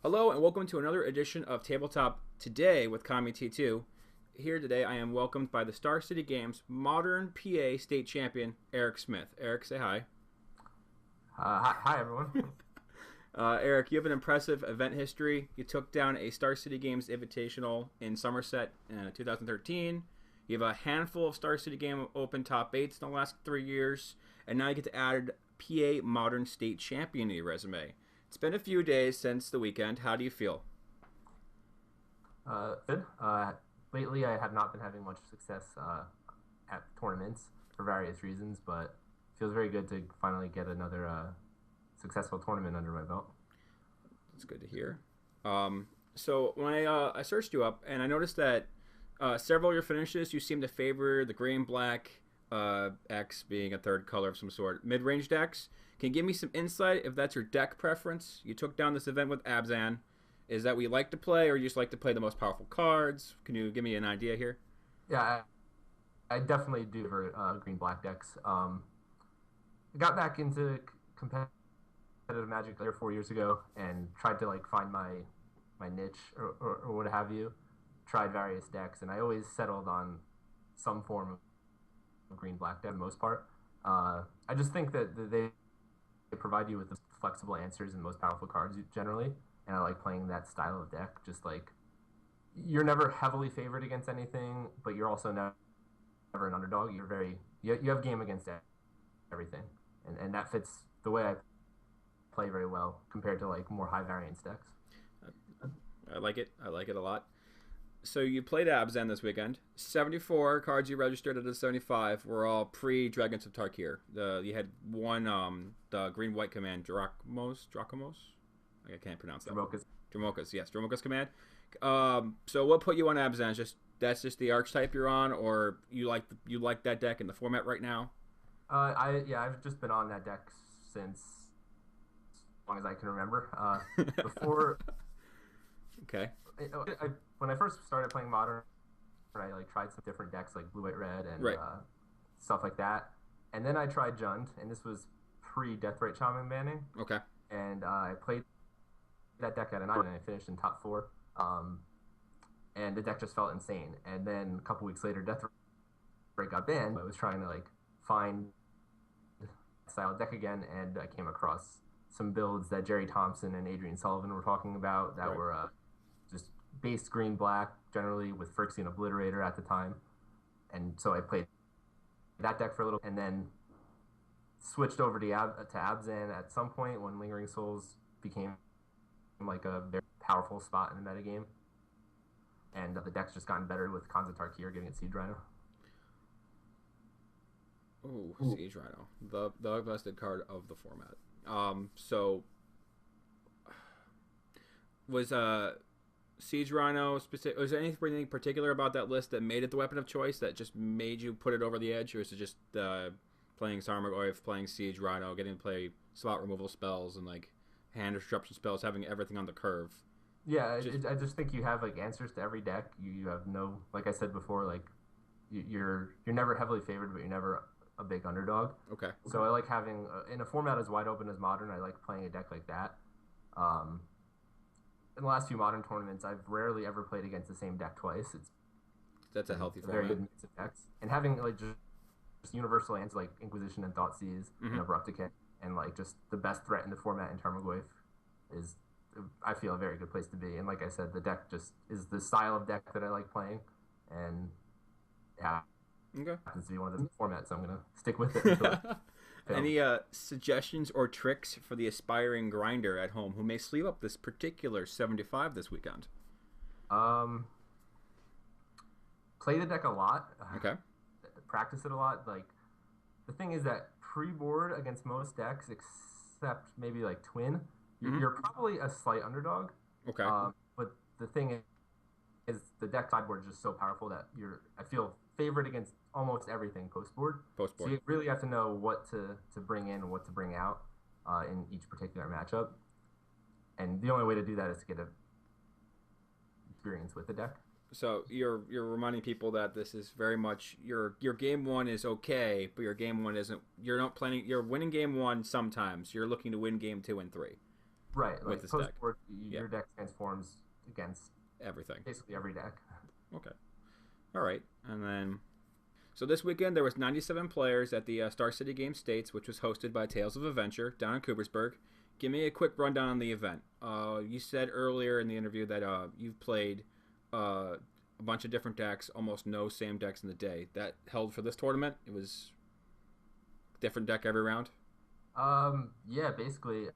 Hello and welcome to another edition of Tabletop Today with Kami T2. Here today I am welcomed by the StarCityGames Modern PA State Champion, Erik Smith. Erik, say hi. Hi everyone. Erik, you have an impressive event history. You took down a StarCityGames Invitational in Somerset in 2013. You have a handful of StarCityGame Open top 8s in the last 3 years. And now you get to add PA Modern State Champion to your resume. It's been a few days since the weekend. How do you feel? Good. Lately, I have not been having much success at tournaments for various reasons, but it feels very good to finally get another successful tournament under my belt. That's good to hear. So when I searched you up, and I noticed that several of your finishes, you seem to favor the gray and black, X being a third color of some sort, mid-range decks. Can you give me some insight if that's your deck preference? You took down this event with Abzan. Is that what you like to play, or you just like to play the most powerful cards? Can you give me an idea here? Yeah, I definitely do for green-black decks. I got back into competitive Magic 3 or 4 years ago and tried to find my niche or what have you. Tried various decks, and I always settled on some form of green-black deck for the most part. I just think that they provide you with the flexible answers and most powerful cards generally, and I like playing that style of deck. Just you're never heavily favored against anything, but you're also never an underdog. You have game against everything, and that fits the way I play very well compared to more high variance decks. I like it. I like it a lot. So you played Abzan this weekend. 74 cards you registered out of 75 were all pre-Dragons of Tarkir. You had one, the green-white command, Drachmos? I can't pronounce that. Dromokas, yes, Dromokas command. So what put you on Abzan? That's just the archetype you're on, or you like that deck in the format right now? I've just been on that deck since as long as I can remember. Before. Okay. When I first started playing Modern, I tried some different decks like Blue, White, Red, and right. Stuff like that. And then I tried Jund, and this was pre-Deathrite Shaman banning. Okay. And I played that deck at a 9, and I finished in top 4. And the deck just felt insane. And then a couple weeks later, Deathrite got banned. I was trying to find style deck again, and I came across some builds that Jerry Thompson and Adrian Sullivan were talking about that were just base green-black, generally with Phyrexian Obliterator at the time. And so I played that deck for a little, and then switched over to Abzan at some point when Lingering Souls became a very powerful spot in the metagame. And the deck's just gotten better with Khans of Tarkir getting its Siege Rhino. Ooh, Siege Rhino. The vested card of the format. So was Siege Rhino specific? Was there anything particular about that list that made it the weapon of choice that just made you put it over the edge, or is it just playing Sarmagoyf, playing Siege Rhino, getting to play slot removal spells and hand disruption spells, having everything on the curve? Yeah, I just think you have answers to every deck. You have no, like I said before, you're never heavily favored, but you're never a big underdog. Okay. So I like having in a format as wide open as Modern. I like playing a deck like that. In the last few Modern tournaments, I've rarely ever played against the same deck twice. That's a healthy format. Very good mix of decks, and having just universal lands like Inquisition and Thoughtseize and Abrupt Decay, and just the best threat in the format in Tarmogoyf is, I feel, a very good place to be. And like I said, the deck just is the style of deck that I like playing, and yeah. Okay. Happens to be one of the formats, so I'm gonna stick with it. Any suggestions or tricks for the aspiring grinder at home who may sleeve up this particular 75 this weekend? Play the deck a lot. Okay. Practice it a lot. The thing is that pre-board against most decks, except maybe Twin, you're probably a slight underdog. Okay. But the thing is the deck sideboard is just so powerful that I feel favored against almost everything post-board. So you really have to know what to bring in and what to bring out in each particular matchup. And the only way to do that is to get a experience with the deck. So you're reminding people that this is very much your game one is okay, but your game one isn't. You're not planning. You're winning game one sometimes. You're looking to win game 2 and 3. Right, with like this post deck. board, Yeah, your deck transforms against everything. basically every deck. Okay. All right. And then, so this weekend there was 97 players at the Star City Games States, which was hosted by Tales of Adventure down in Coopersburg. Give me a quick rundown on the event. You said earlier in the interview that you've played a bunch of different decks, almost no same decks in the day. That held for this tournament. It was different deck every round. Yeah, basically,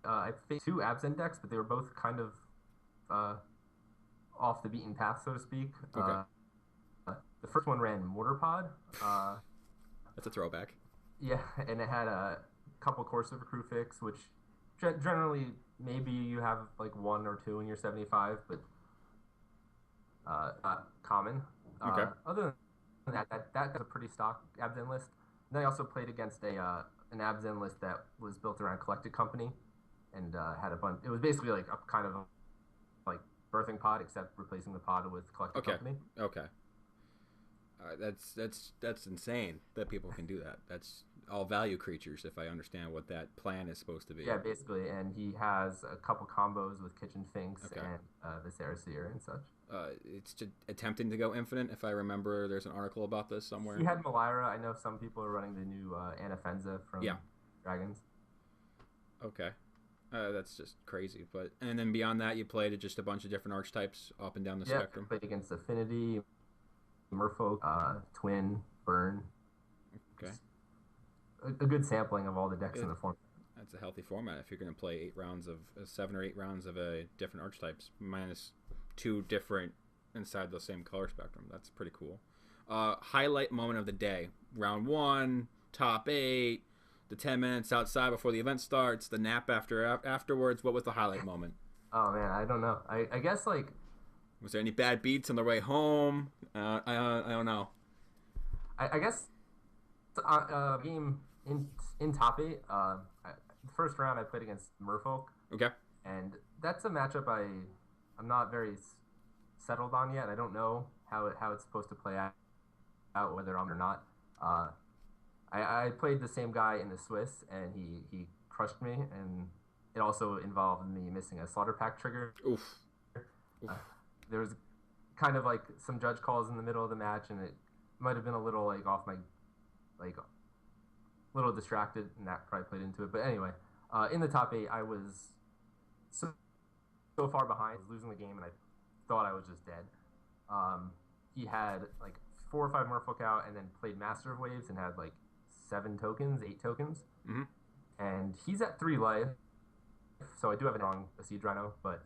I faced two Absent decks, but they were both kind of uh, off the beaten path, so to speak. Okay. The first one ran Mortar Pod. That's a throwback. Yeah, and it had a couple Course of Crew Fix, which generally maybe you have like one or two in your 75, but not common. Okay. Other than that's a pretty stock Absent list. And then I also played against an Absent list that was built around Collected Company, and had a bunch. It was basically like a kind of like Birthing Pod, except replacing the pod with Collected Company. Okay. That's insane that people can do that. That's all value creatures, if I understand what that plan is supposed to be. Yeah, basically, and he has a couple combos with Kitchen Finks and the Seer and such. It's just attempting to go infinite. If I remember, there's an article about this somewhere. He had Malira. I know some people are running the new Anafenza from Dragons. Okay. That's just crazy. And then beyond that, you played just a bunch of different archetypes up and down the spectrum. Played against Affinity, Merfolk, Twin, Burn. Okay. A good sampling of all the decks in the format. That's a healthy format if you're going to play 7 or 8 rounds of different archetypes, minus 2 different inside the same color spectrum. That's pretty cool. Highlight moment of the day. Round 1, top 8, the 10 minutes outside before the event starts, the nap afterwards. What was the highlight moment? Oh, man, I don't know. I guess, like... Was there any bad beats on the way home? I don't know. I guess game in top 8, the first round I played against Merfolk. Okay. And that's a matchup I'm not very settled on yet. I don't know how it's supposed to play out, whether I'm or not. I played the same guy in the Swiss, and he crushed me, and it also involved me missing a Slaughter Pack trigger. Oof. There was kind of like some judge calls in the middle of the match, and it might have been a little like off my, like, little distracted, and that probably played into it. But anyway, in the top 8, I was so far behind, I was losing the game, and I thought I was just dead. He had like 4 or 5 Merfolk out, and then played Master of Waves and had like 8 tokens. Mm-hmm. And he's at 3 life, so I do have a Siege Rhino, but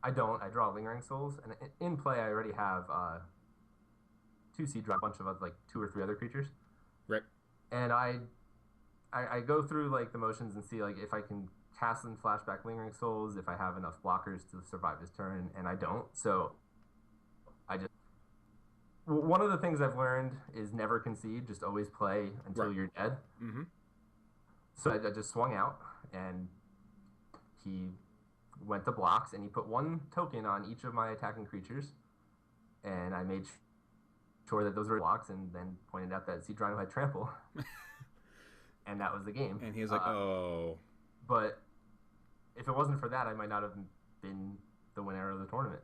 I don't. I draw Lingering Souls, and in play I already have 2 Siege Rhino, a bunch of like 2 or 3 other creatures. Right. And I go through like the motions and see like if I can cast and flashback Lingering Souls, if I have enough blockers to survive his turn, and I don't. So one of the things I've learned is never concede, just always play until you're dead. Mm-hmm. So I just swung out, and he went to blocks, and he put 1 token on each of my attacking creatures, and I made sure that those were blocks, and then pointed out that Siege Rhino had trample. And that was the game. And he was like, oh. But if it wasn't for that, I might not have been the winner of the tournament.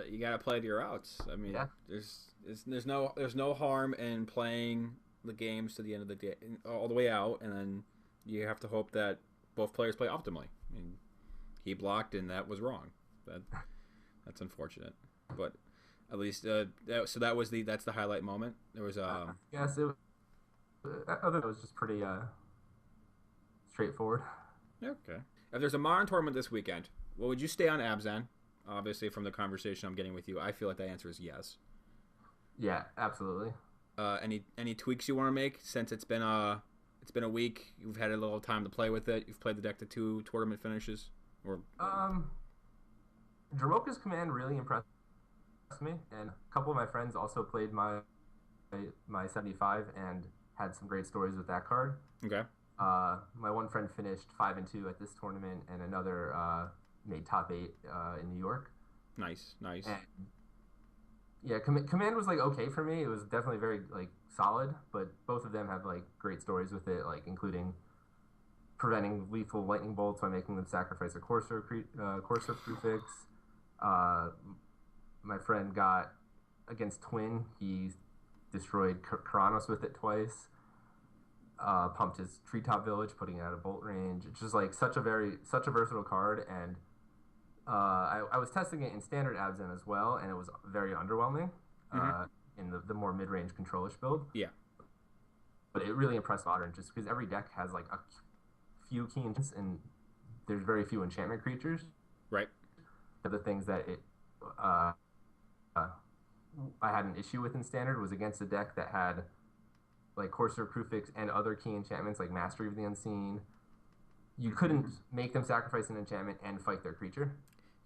You got to play to your outs. I mean, there's no harm in playing the games to the end of the day, all the way out, and then you have to hope that both players play optimally. I mean, he blocked, and that was wrong. That's unfortunate. But at least that's the highlight moment. There was yes, it was just pretty straightforward. Okay. If there's a modern tournament this weekend, well, would you stay on Abzan? Obviously, from the conversation I'm getting with you, I feel like the answer is yes. Yeah, absolutely. Any tweaks you want to make since it's been a week? You've had a little time to play with it. You've played the deck to 2 tournament finishes. Or Jaroka's Command really impressed me, and a couple of my friends also played my 75 and had some great stories with that card. Okay. My one friend finished 5-2 at this tournament, and another made top 8 in New York. Nice. And, yeah, Command was like okay for me. It was definitely very like solid, but both of them have like great stories with it, like including preventing lethal lightning bolts by making them sacrifice a Corsair prefix. Uh, my friend got against Twin. He destroyed Karanos with it twice. Pumped his Treetop Village, putting it out of bolt range. It's just like such a versatile card, and I was testing it in standard Abzan as well, and it was very underwhelming in the more mid-range controlish build. Yeah. But it really impressed Modern, just because every deck has like a few key enchantments, and there's very few enchantment creatures. Right. The things that I had an issue with in standard was against a deck that had like Corsair Prefix and other key enchantments like Mastery of the Unseen. You couldn't make them sacrifice an enchantment and fight their creature.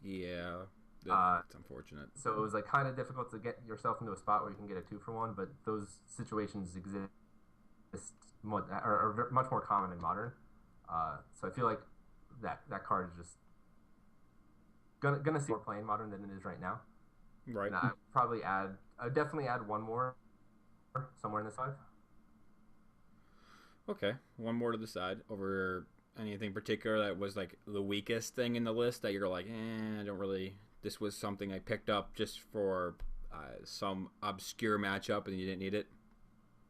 Yeah, that's unfortunate. So it was like kind of difficult to get yourself into a spot where you can get a 2-for-1, but those situations exist are much more common in Modern. So I feel like that card is just gonna see more play in Modern than it is right now. Right. And I'd definitely add one more somewhere in the side. Okay, one more to the side. Over anything particular that was like the weakest thing in the list that you're like, I don't really. This was something I picked up just for some obscure matchup and you didn't need it.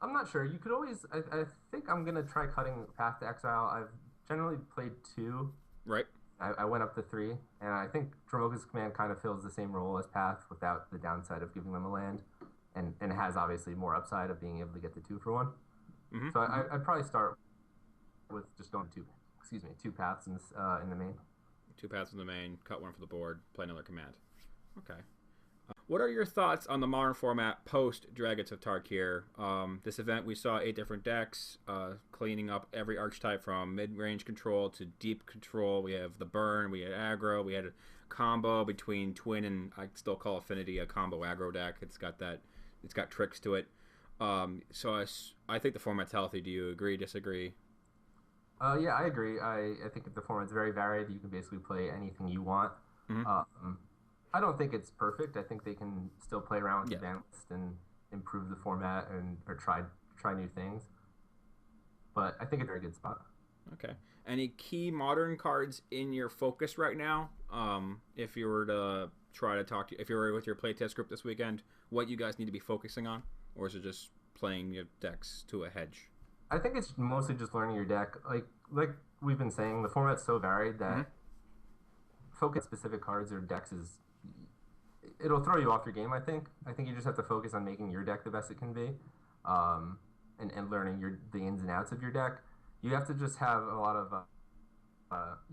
I'm not sure. You could always. I think I'm gonna try cutting Path to Exile. I've generally played 2. Right. I went up to 3, and I think Dromoka's Command kind of fills the same role as Path without the downside of giving them a land, and it has obviously more upside of being able to get the 2-for-1. So I'd probably start with just going 2 paths in the main. 2 paths in the main, cut one for the board, play another command. Okay. What are your thoughts on the Modern format post Dragons of Tarkir? This event we saw 8 different decks, cleaning up every archetype from mid-range control to deep control. We have the burn, we had aggro, we had a combo between Twin and I still call Affinity a combo aggro deck. It's got tricks to it. So I think the format's healthy. Do you agree, disagree? Yeah, I agree. I think the format's very varied. You can basically play anything you want. I don't think it's perfect. I think they can still play around with the advanced and improve the format or try new things. But I think it's a very good spot. Okay. Any key Modern cards in your focus right now? If you were to try to talk to, if you were with your playtest group this weekend, what you guys need to be focusing on, or is it just playing your decks to a hedge? I think it's mostly just learning your deck. Like we've been saying, the format's so varied that focus specific cards or decks it'll throw you off your game. I think you just have to focus on making your deck the best it can be, and learning the ins and outs of your deck. You have to just have a lot of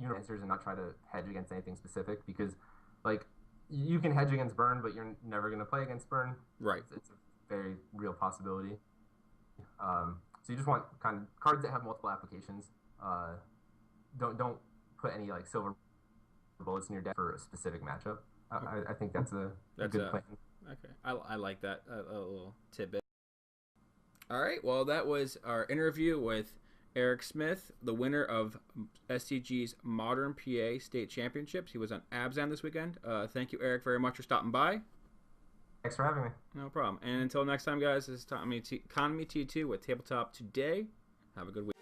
answers and not try to hedge against anything specific, because like you can hedge against burn, but you're never going to play against burn. Right. It's a very real possibility. So you just want kind of cards that have multiple applications. Don't put any like silver bullets in your deck for a specific matchup. I think that's a good plan. Okay, I like that, a little tidbit. All right, well, that was our interview with Erik Smith, the winner of SCG's Modern PA State Championships. He was on Abzan this weekend. Thank you, Erik, very much for stopping by. Thanks for having me. No problem. And until next time, guys, this is Economy T2 with Tabletop Today. Have a good week.